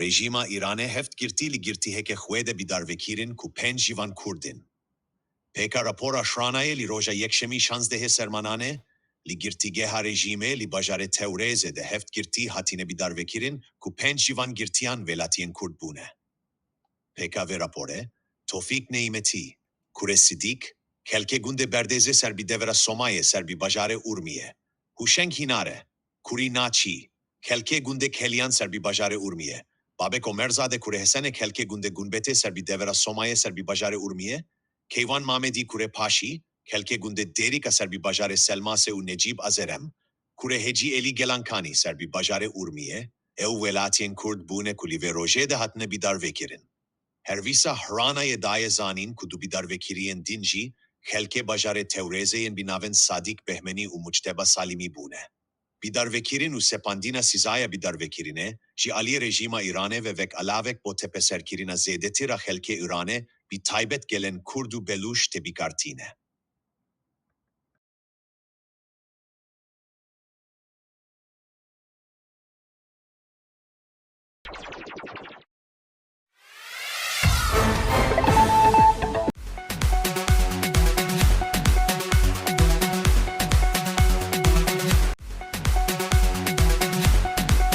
Rejima İranê heft girtî li girtîheke xwe de bîdarvekirin ku 5 jivan Kurd in. Pêka rapora Şranayê li roja yekşemî 16 sermananê, li girtîgeha rejîmê li bajarê Tewrêzê de heft girtî hatine bîdarvekirin ku 5 jivan girtiyan welatiyên Kurd bûne. Pêka vê raporê, Tofîk Neîmetî, Kurê Sidîk, kelkê gundê berdêzê ser bi devera Somayê ser bi bajarê Urmiyê. Huşeng Hinare, Kurî Naçî, kelkê gundê Keliyan ser bi bajarê Urmiyê. Babek Omerzade Kurê Hesenê kelkê gundê Gunbetê ser bi devera Somayê ser bi bajarê Urmiyê. Keyvan Mamedî Kurê Paşî, kelkê gundê Dêrika ser bi bajarê Selmasê û Necîb Azerem. Kurê Hecî Elî Gelankanî ser bi bajarê Urmiyê. Ew welatiyên Kurd bûne ku li vê rojê de hatine bîdarvekirin. Hervîsa Hranayê daye zanîn ku du bîdarvekiriyên din jî xelkê bajarê Tewrêzeyên bi navên Sadîk Behmenî û Muçteba Salîmî bûne. Bîdarvekirin û sepandîna sîzaya bîdarvekirinê ji aliyê rejîma Îranê ve vek alavek bo tepeserkirina zêdetî ra xelkê Îranê bi taybet gelen Kurd û Belûş tê bîkartîne.